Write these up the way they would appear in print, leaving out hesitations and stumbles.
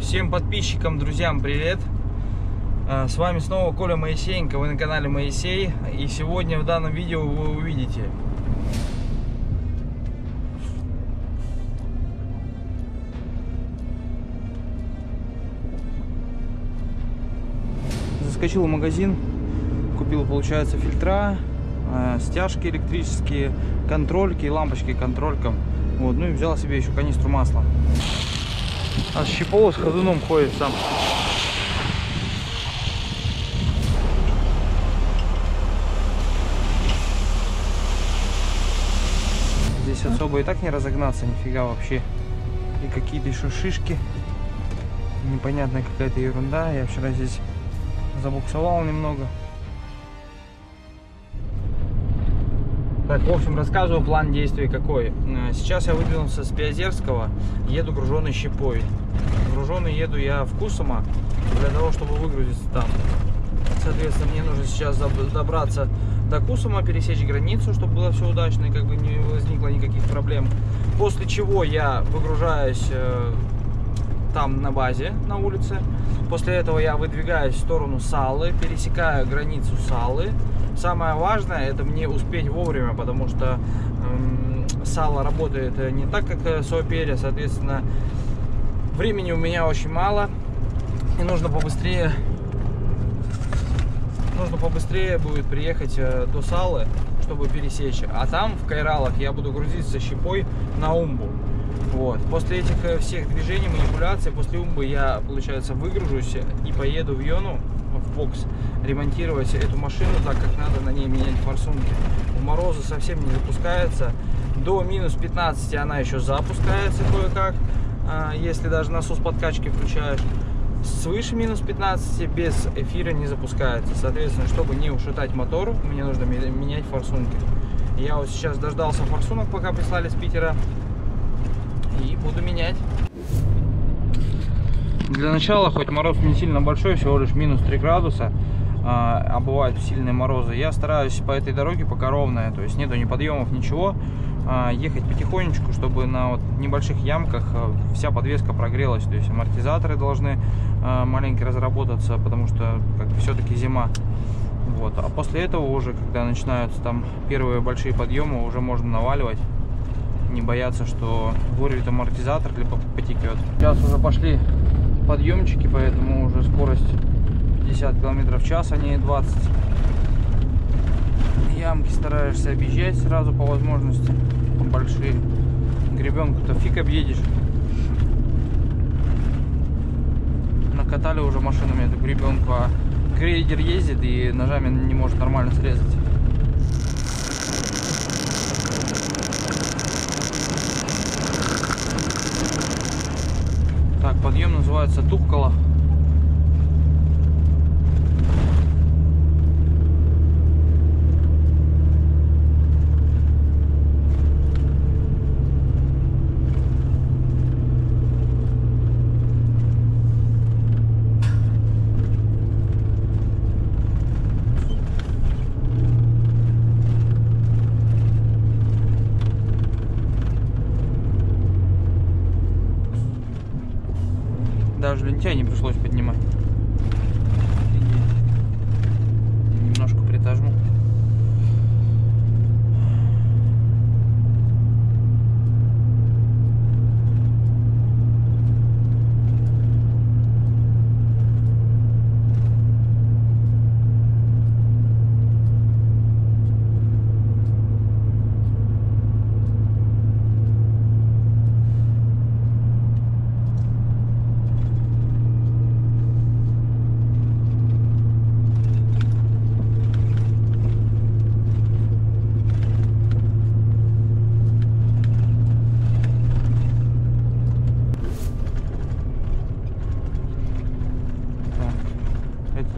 Всем подписчикам, друзьям, привет! С вами снова Коля Моисеенко, вы на канале Моисей. И сегодня в данном видео вы увидите заскочил в магазин, купил, получается, фильтра, стяжки электрические, контрольки, лампочки к контролькам. Вот, ну и взял себе еще канистру масла. А щипов с ходуном ходит сам. Здесь особо и так не разогнаться, нифига вообще. И какие-то еще шишки. Непонятная какая-то ерунда. Я вчера здесь забуксовал немного. Так, в общем, рассказываю план действий какой. Сейчас я выдвинулся с Приозерского, еду груженый щепой. Груженый еду я в Кусомо для того, чтобы выгрузиться там. Соответственно, мне нужно сейчас добраться до Кусомо, пересечь границу, чтобы было все удачно и как бы не возникло никаких проблем. После чего я выгружаюсь там на базе, на улице. После этого я выдвигаюсь в сторону Салы, пересекаю границу Салы. Самое важное — это мне успеть вовремя, потому что Сала работает не так, как Суоперия, соответственно, времени у меня очень мало, и нужно побыстрее будет приехать до Салы, чтобы пересечь. А там, в Кайралах, я буду грузиться щепой на Умбу. Вот. После этих всех движений, манипуляций, после Умбы я, получается, выгружусь и поеду в Йону, в бокс, ремонтировать эту машину так, как надо, на ней менять форсунки. В морозы совсем не запускается. До минус 15 она еще запускается кое-как, если даже насос подкачки включаешь. Свыше минус 15 без эфира не запускается. Соответственно, чтобы не ушатать мотор, мне нужно менять форсунки. Я вот сейчас дождался форсунок, пока прислали с Питера, и буду менять. Для начала, хоть мороз не сильно большой, всего лишь минус 3 градуса, а бывают сильные морозы, я стараюсь по этой дороге пока ровная, то есть нету ни подъемов, ничего, ехать потихонечку, чтобы на вот небольших ямках вся подвеска прогрелась, то есть амортизаторы должны маленько разработаться, потому что как бы все-таки зима. Вот. А после этого уже, когда начинаются там первые большие подъемы, уже можно наваливать, не бояться, что вырвет амортизатор либо потекет. Сейчас уже пошли подъемчики, поэтому уже скорость 50 км в час, а не 20. Ямки стараешься объезжать сразу по возможности, большие. Гребенку-то фиг объедешь. Накатали уже машинами эту гребенку, а грейдер ездит и ножами не может нормально срезать. Так, подъем называется Тухкало. Даже лентяй не пришлось поднимать. Немножко притожму.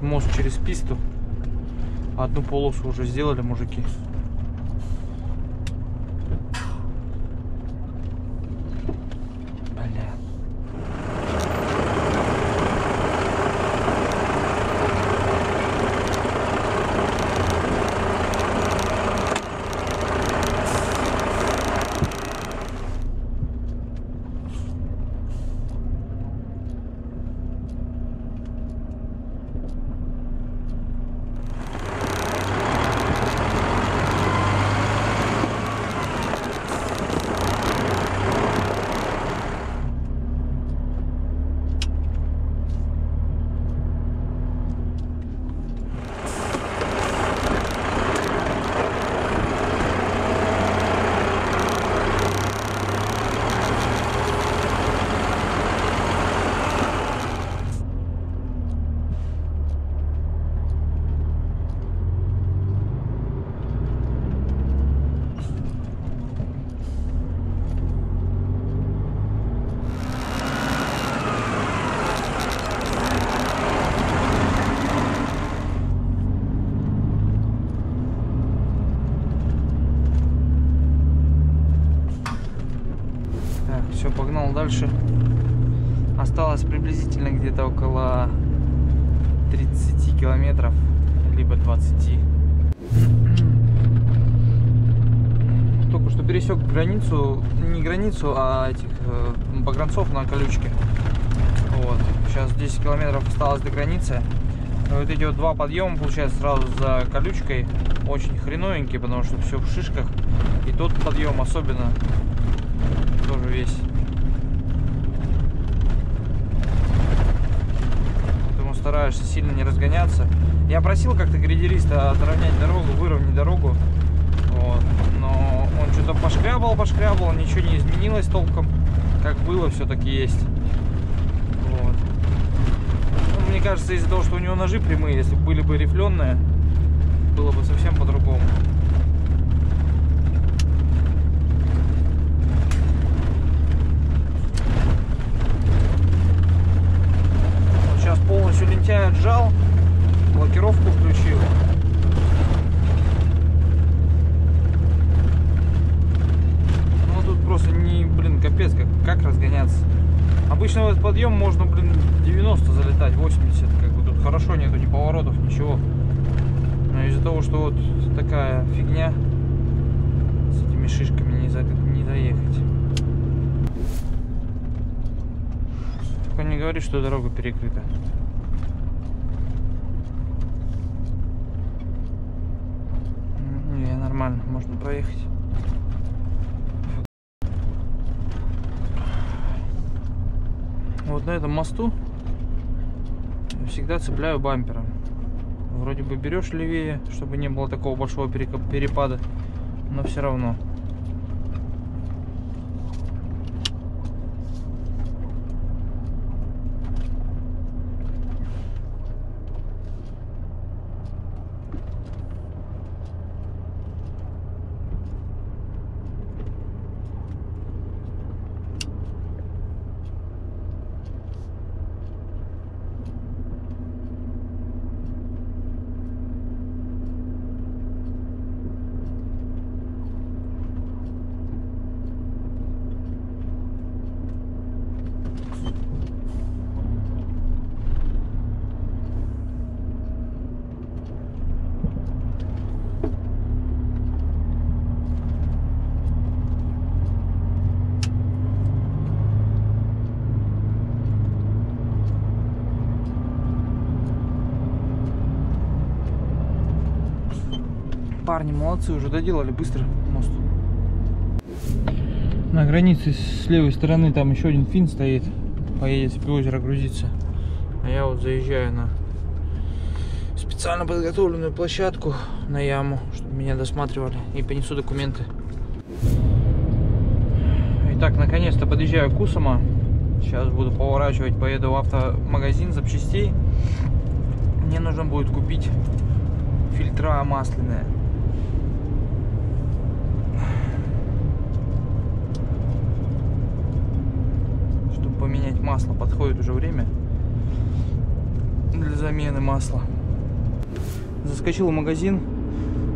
Мост через писту. Одну полосу уже сделали мужики. больше. Осталось приблизительно где-то около 30 километров, либо 20. Только что пересек границу, не границу, а этих погранцов на колючке. Вот. Сейчас 10 километров осталось до границы. Вот эти вот два подъема, получается, сразу за колючкой очень хреновенькие, потому что все в шишках. И тот подъем особенно тоже весь. Поэтому стараешься сильно не разгоняться. Я просил как-то грейдериста отровнять дорогу, выровнять дорогу. Вот. Но он что-то пошкрябал, ничего не изменилось толком. Как было, все-таки есть. Вот. Ну, мне кажется, из-за того, что у него ножи прямые, если бы были бы рифленые, было бы совсем по-другому. Вот сейчас полностью лентяй отжал, блокировку включил. Ну тут просто не, блин, капец, как разгоняться. Обычно в этот подъем можно, блин, 90 залетать, 80, как бы тут хорошо, нету ни поворотов, ничего. Но из-за того, что вот такая фигня, с этими шишками не доехать. Только не говори, что дорога перекрыта. Не, нормально, можно проехать. Вот на этом мосту всегда цепляю бампером. Вроде бы берешь левее, чтобы не было такого большого перепада, но все равно. Парни молодцы, уже доделали быстро мост. На границе с левой стороны там еще один фин стоит, поедет в озеро грузиться. А я вот заезжаю на специально подготовленную площадку, на яму, чтобы меня досматривали, и понесу документы. Итак, наконец-то подъезжаю к Кусама. Сейчас буду поворачивать, поеду в автомагазин запчастей. Мне нужно будет купить фильтра масляные. Поменять масло, подходит уже время для замены масла. Заскочил в магазин,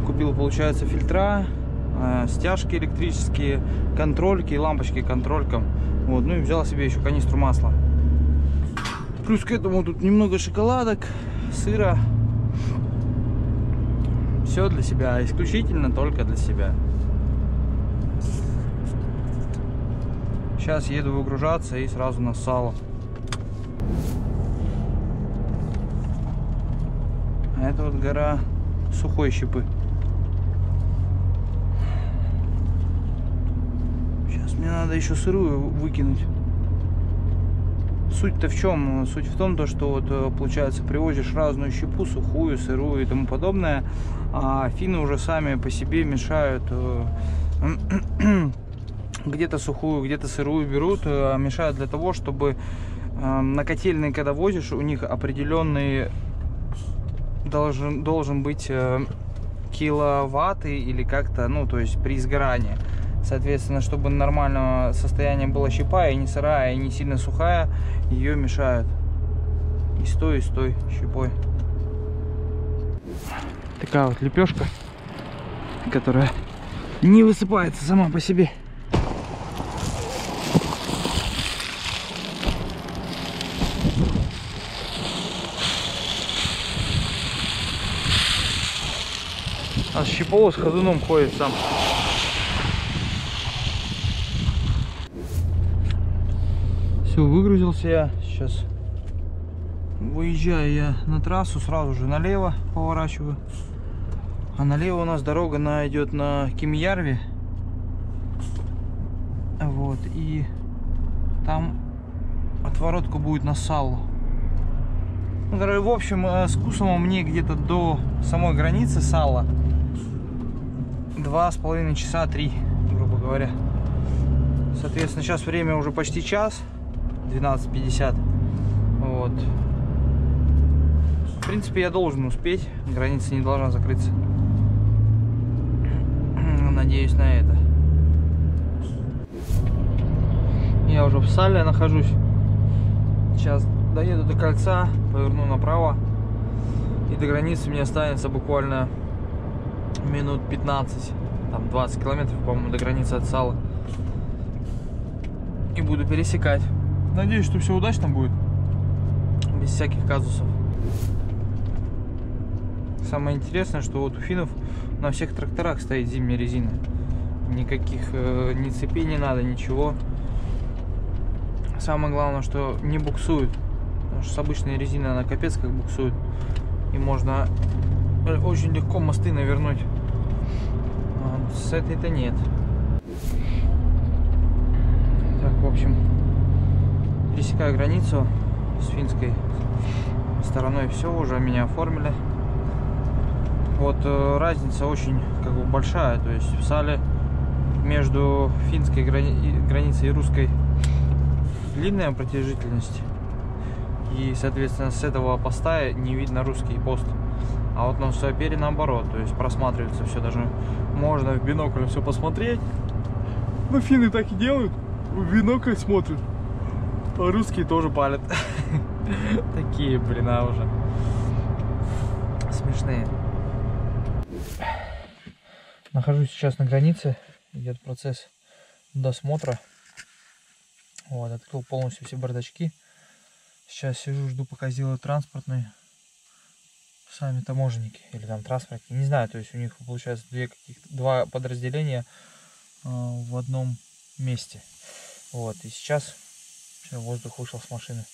купил, получается, фильтра, стяжки электрические, контрольки и лампочки к контролькам. Вот, ну и взял себе еще канистру масла. Плюс к этому тут немного шоколадок, сыра. Все для себя, исключительно только для себя. Сейчас еду выгружаться и сразу на сало. А это вот гора сухой щепы. Сейчас мне надо еще сырую выкинуть. Суть-то в чем? Суть в том, что вот получается привозишь разную щепу, сухую, сырую и тому подобное, а фины уже сами по себе мешают. Где-то сухую, где-то сырую берут, мешают для того, чтобы на котельные, когда возишь, у них определенный должен быть киловатты или как-то, ну, то есть при сгорании. Соответственно, чтобы нормального состояния была щепа, и не сырая, и не сильно сухая, ее мешают и с той щепой. Такая вот лепешка, которая не высыпается сама по себе. А щипол с ходуном ходит сам. Все, выгрузился я. Сейчас выезжаю я на трассу, сразу же налево поворачиваю. А налево у нас дорога идет на Кемьярви. Вот, и там отворотка будет на Саллу. Ну, в общем, с Кусумом мне где-то до самой границы Салла 2,5 часа, 3, грубо говоря. Соответственно, сейчас время уже почти час, 12:50. Вот. В принципе, я должен успеть, граница не должна закрыться. Надеюсь на это. Я уже в Салле нахожусь. Сейчас доеду до кольца, поверну направо. И до границы мне останется буквально минут 15. Там 20 километров, по-моему, до границы от Салла. И буду пересекать. Надеюсь, что все удачно будет. Без всяких казусов. Самое интересное, что вот у финнов на всех тракторах стоит зимняя резина. Никаких ни цепей не надо, ничего. Самое главное, что не буксует. Потому что с обычной резиной она капец как буксует. И можно очень легко мосты навернуть. А с этой-то нет. Так, в общем, пересекаю границу с финской стороной. Все, уже меня оформили. Вот разница очень как бы большая. То есть в Салле между финской границей и русской длинная продолжительность. И, соответственно, с этого поста не видно русский пост. А вот на Суопере наоборот. То есть просматривается все. Даже можно в бинокль все посмотреть. Но финны так и делают. В бинокль смотрят. А русские тоже палят. Такие, блин, уже смешные. Нахожусь сейчас на границе. Идет процесс досмотра. Вот, открыл полностью все бардачки. Сейчас сижу, жду, пока сделают транспортные сами таможенники или там транспортники. Не знаю, то есть у них получается два подразделения в одном месте. Вот, и сейчас все, воздух вышел с машины.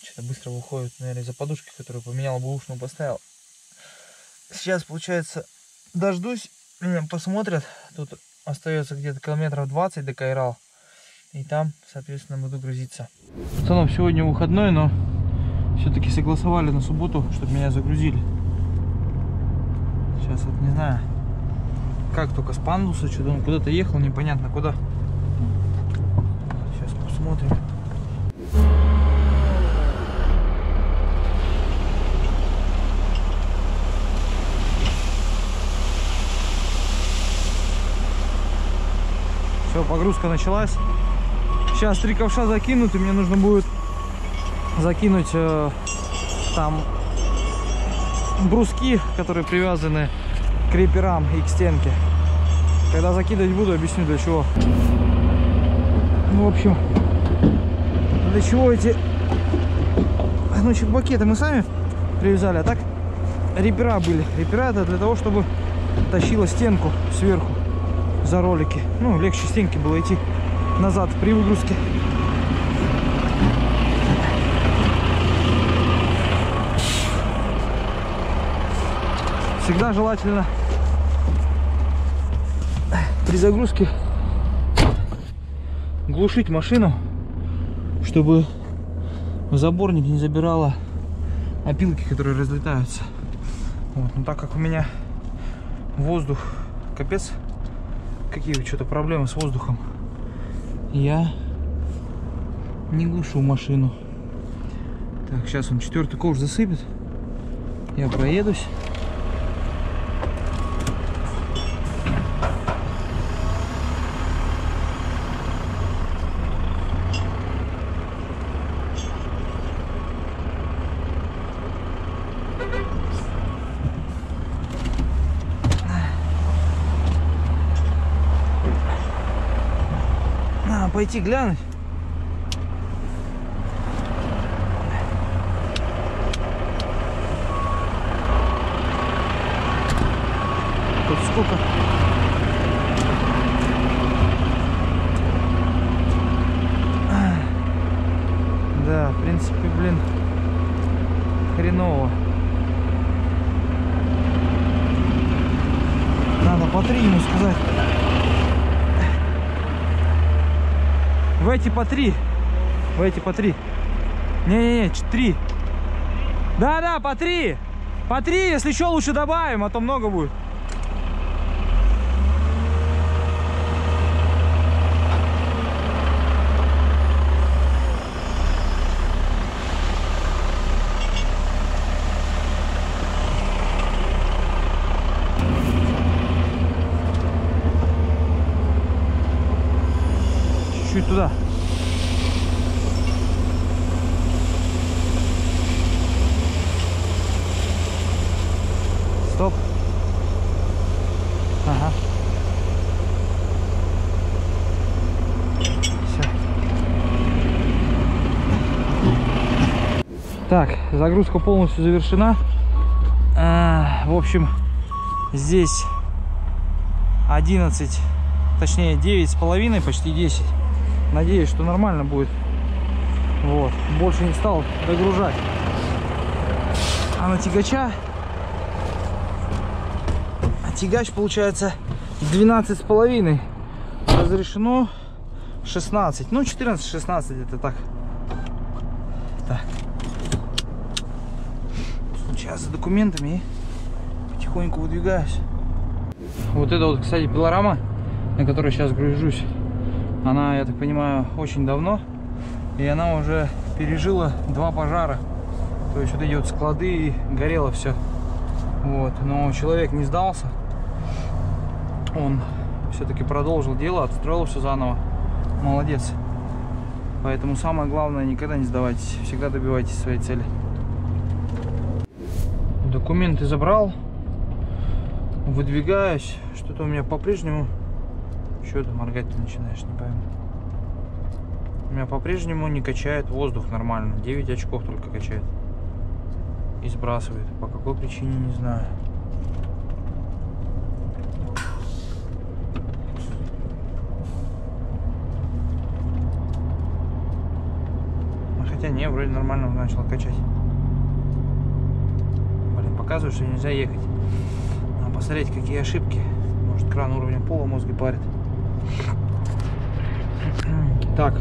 Что-то быстро выходит, наверное, из-за подушки, которую поменял, бэушную поставил. Сейчас, получается, дождусь, меня посмотрят. Тут остается где-то километров 20 до Кайрал. И там, соответственно, буду грузиться. В целом, сегодня выходной, но все-таки согласовали на субботу, чтобы меня загрузили. Сейчас вот не знаю, как только с пандуса, что-то он куда-то ехал, непонятно куда. Сейчас посмотрим. Все, погрузка началась. Сейчас 3 ковша закинут, и мне нужно будет закинуть там бруски, которые привязаны к реперам и к стенке. Когда закидывать буду, объясню для чего. Ну, в общем, для чего эти чекбаки-то мы сами привязали, а так репера были. Репера это для того, чтобы тащила стенку сверху за ролики. Ну, легче стенки было идти назад при выгрузке. Всегда желательно при загрузке глушить машину, чтобы в заборник не забирала опилки, которые разлетаются. Вот. Но так как у меня воздух капец, какие что-то проблемы с воздухом, я не глушу машину. Так, сейчас он 4-й ковш засыпет. Я проедусь. Надо пойти глянуть. Тут сколько. Да, в принципе, блин, хреново. Надо по 3 ему сказать. В эти по 3. В эти по 3. Не-не-не, 3. Да-да, по 3. По 3, если еще лучше добавим, а то много будет. Чуть-чуть туда. Стоп. Ага. Все. Так, загрузка полностью завершена. В общем, здесь 11, точнее 9,5, почти 10. Надеюсь, что нормально будет. Вот. Больше не стал догружать. А на тягача... Тягач получается 12,5. Разрешено 16. Ну, 14-16 это так. Так. Сейчас за документами и потихоньку выдвигаюсь. Вот это вот, кстати, пилорама, на которой сейчас гружусь. Она, я так понимаю, очень давно. И она уже пережила 2 пожара. То есть вот эти вот склады, и горело все. Вот. Но человек не сдался. Он все-таки продолжил дело, отстроил все заново. Молодец. Поэтому самое главное, никогда не сдавайтесь. Всегда добивайтесь своей цели. Документы забрал. Выдвигаюсь. Что-то у меня по-прежнему... Что ты моргать начинаешь, не пойму. У меня по-прежнему не качает воздух нормально. 9 очков только качает. И сбрасывает. По какой причине, не знаю. Хотя не, вроде нормально начал качать. Блин, показывает, что нельзя ехать. Надо посмотреть, какие ошибки. Может, кран уровня пола мозги парит. Так.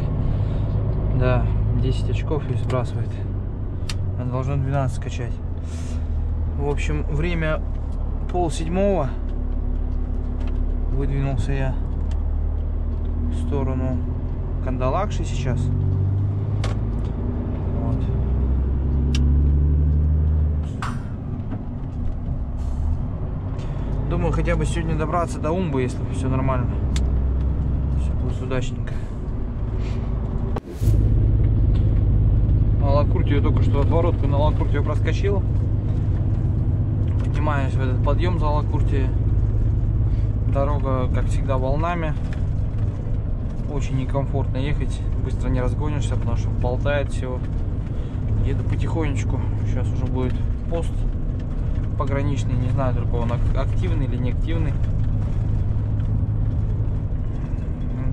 Да, 10 очков и сбрасывает. Она должна 12 качать. В общем, время 6:30. Выдвинулся я в сторону Кандалакши сейчас. Вот. Думаю, хотя бы сегодня добраться до Умбы, если все нормально. Все будет удачненько. Алакуртию только что отворотку на Алакуртию проскочил. Поднимаюсь в этот подъем за Алакуртией. Дорога, как всегда, волнами. Очень некомфортно ехать. Быстро не разгонишься, потому что болтает всего. Еду потихонечку. Сейчас уже будет пост пограничный. Не знаю, только он активный или неактивный.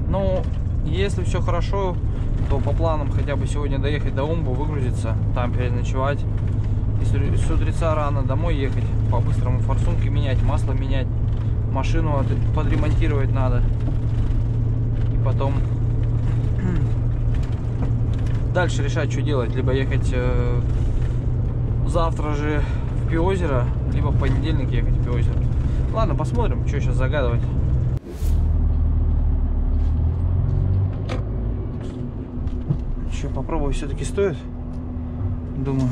Но если все хорошо, то по планам хотя бы сегодня доехать до Умбы, выгрузиться, там переночевать. И с утреца рано домой ехать, по-быстрому форсунки менять, масло менять, машину подремонтировать надо. И потом дальше решать, что делать. Либо ехать завтра же в Пиозеро, либо в понедельник ехать в Пиозеро. Ладно, посмотрим, что сейчас загадывать. Еще попробовать все-таки стоит, думаю,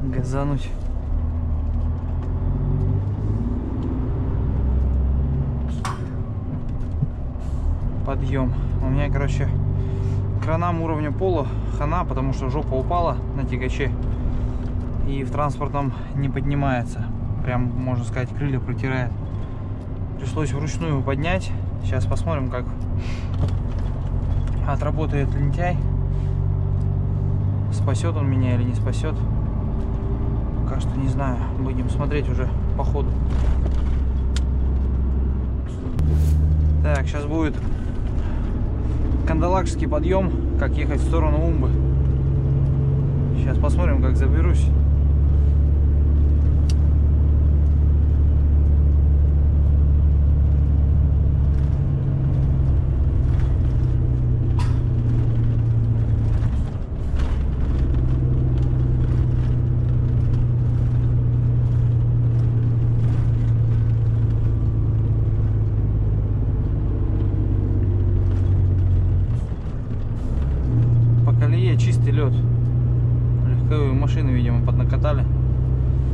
газануть. Подъем. У меня, короче, кранам уровня пола хана, потому что жопа упала на тягаче и в транспортном не поднимается. Прям, можно сказать, крылья протирает. Пришлось вручную его поднять. Сейчас посмотрим, как отработает лентяй. Спасет он меня или не спасет. Пока что не знаю. Будем смотреть уже по ходу. Так, сейчас будет Кандалакшский подъем, как ехать в сторону Умбы. Сейчас посмотрим, как заберусь. Чистый лед. Легковые машины, видимо, поднакатали.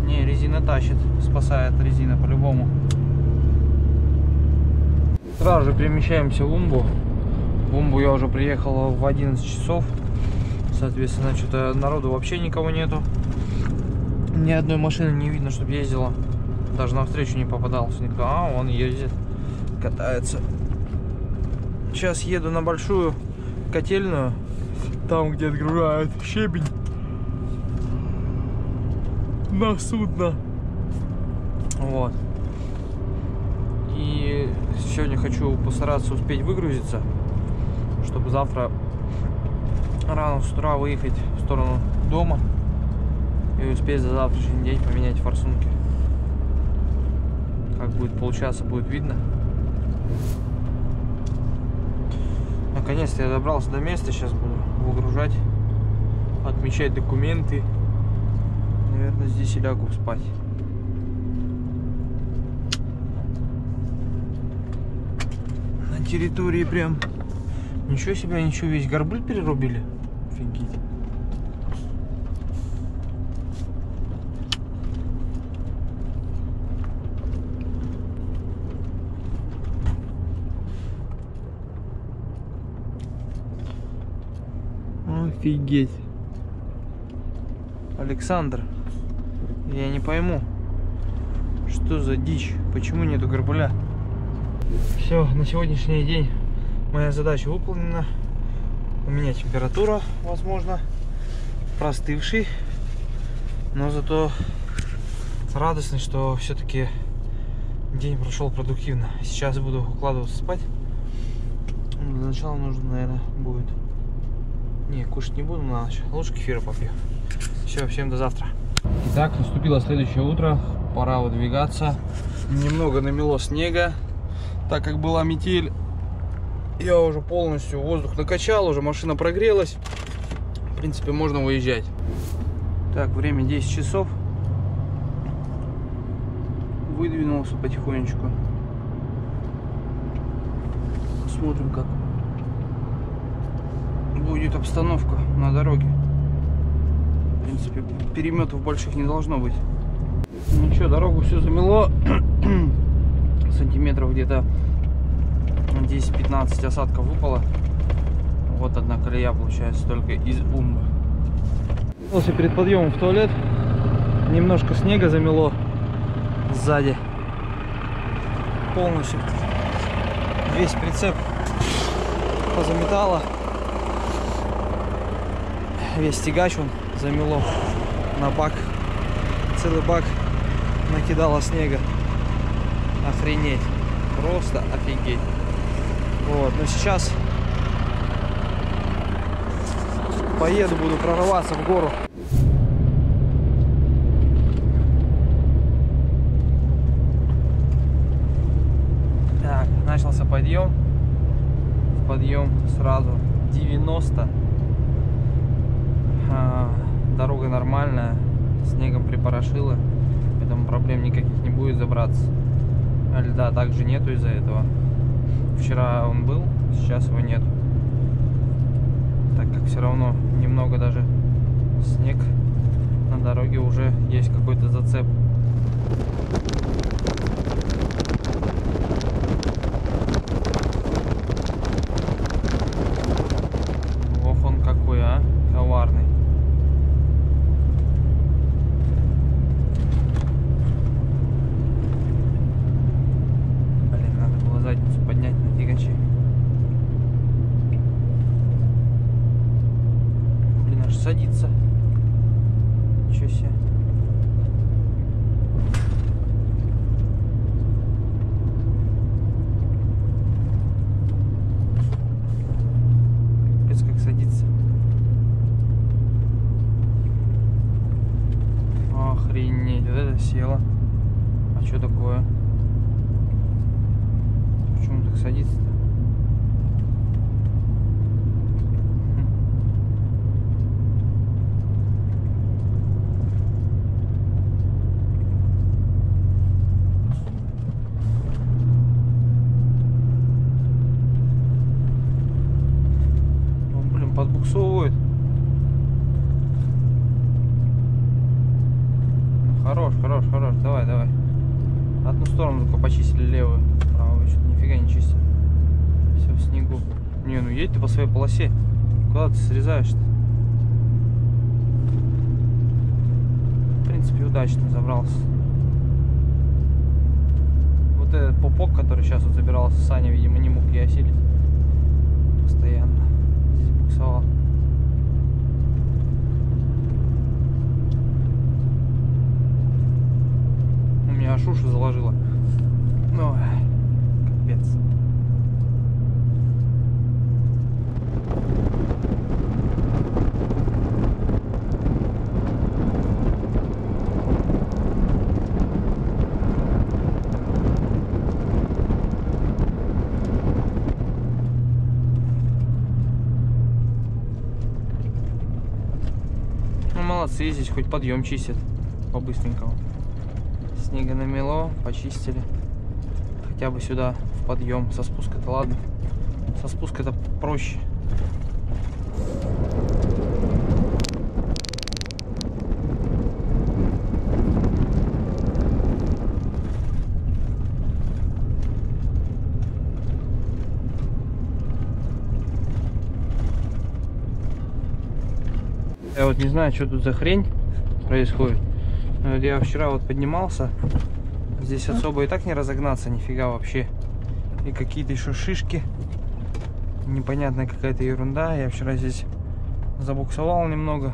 Не, резина тащит, спасает резина по-любому. Сразу же перемещаемся в Умбу. В Умбу я уже приехал в 11 часов. Соответственно, что-то народу вообще никого нету. Ни одной машины не видно, чтобы ездила. Даже навстречу не попадался никто. А, он ездит, катается. Сейчас еду на большую котельную. Там, где отгружают щебень на судно. Вот. И сегодня хочу постараться успеть выгрузиться, чтобы завтра рано с утра выехать в сторону дома и успеть за завтрашний день поменять форсунки. Как будет получаться, будет видно. Наконец-то я добрался до места, сейчас буду выгружать, отмечать документы. Наверное, здесь и лягу спать. На территории прям ничего себе, ничего, весь горбыль перерубили. Офигеть. Офигеть. Александр, я не пойму, что за дичь, почему нету горбыля. Все, на сегодняшний день моя задача выполнена. У меня температура, возможно, простывший, но зато радостный, что все-таки день прошел продуктивно. Сейчас буду укладываться спать. Для начала нужно, наверное, будет... Не, кушать не буду на ночь. Лучше кефира попью. Все, всем до завтра. Итак, наступило следующее утро. Пора выдвигаться. Немного намело снега, так как была метель. Я уже полностью воздух накачал, уже машина прогрелась. В принципе, можно выезжать. Так, время 10 часов. Выдвинулся потихонечку. Смотрим, как будет обстановка на дороге. В принципе, переметов больших не должно быть. Ничего, дорогу все замело. Сантиметров где-то 10-15 осадков выпало. Вот одна колея получается только из Умбы. После перед подъемом в туалет. Немножко снега замело сзади. Полностью весь прицеп позаметало. Весь тягач он замело на бак. Целый бак накидало снега. Охренеть. Просто офигеть. Вот, но сейчас поеду, буду прорываться в гору. Так, начался подъем. Подъем сразу 90. Дорога нормальная, снегом припорошила, поэтому проблем никаких не будет забраться. Льда также нету из-за этого. Вчера он был, сейчас его нет, так как все равно немного даже снег на дороге, уже есть какой-то зацеп. Ох, он какой, а, коварный. Поднять на тягаче. Блин, аж садится. Ничего себе. Что такое? Почему так садится-то? Подбуксовывает. Хорош. Давай. Одну сторону только почистили, левую. Правую что-то нифига не чистили. Все в снегу. Не, ну едь ты по своей полосе. Куда ты срезаешь-то? В принципе, удачно забрался. Вот этот пупок, который сейчас вот забирался, Саня, видимо, не мог я осилить. Постоянно. Буксовал. У меня аж уши заложило. Ой, капец. Молодцы, здесь хоть подъем чистят по-быстренькому. Снега намело, почистили. Хотя бы сюда в подъем. Со спуска-то ладно. Со спуска-то проще. Я вот не знаю, что тут за хрень происходит. Но вот я вчера вот поднимался. Здесь особо и так не разогнаться, нифига вообще. И какие-то еще шишки. Непонятная какая-то ерунда. Я вчера здесь забуксовал немного.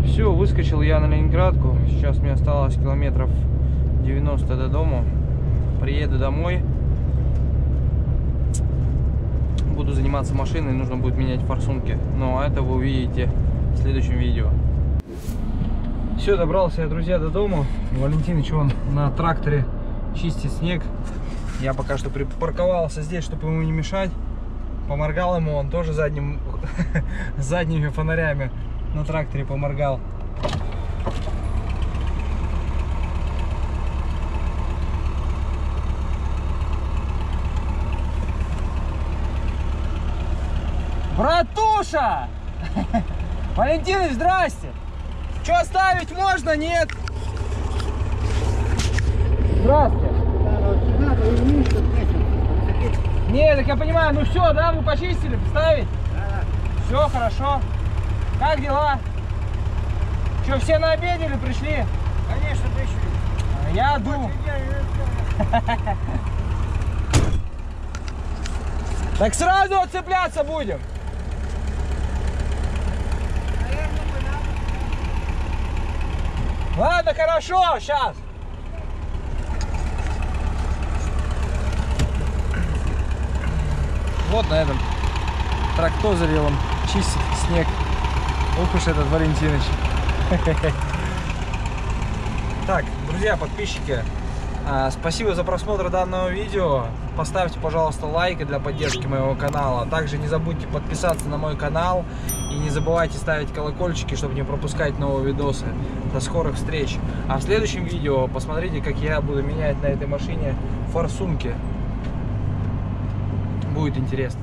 Все, выскочил я на Ленинградку. Сейчас мне осталось километров 90 до дома. Приеду домой. Буду заниматься машиной. Нужно будет менять форсунки. Но это вы увидите в следующем видео. Все, добрался я, друзья, до дома. Валентиныч, он на тракторе чистит снег. Я пока что припарковался здесь, чтобы ему не мешать. Поморгал ему, он тоже задними фонарями на тракторе поморгал. Братуша! Валентиныч, здрасте! Что, оставить можно? Нет? Здрасте! Нет, так я понимаю, ну все, да, вы почистили, поставить? Да. Все, хорошо. Как дела? Что, все на обеде или пришли? Конечно, пришли. Я иду. Так сразу отцепляться будем. Ладно, хорошо, сейчас. Вот на этом трактозере он чистит снег. Ох уж этот Валентиныч. Так, друзья, подписчики, спасибо за просмотр данного видео. Поставьте, пожалуйста, лайк для поддержки моего канала. Также не забудьте подписаться на мой канал. И не забывайте ставить колокольчики, чтобы не пропускать новые видосы. До скорых встреч. А в следующем видео посмотрите, как я буду менять на этой машине форсунки. Будет интересно.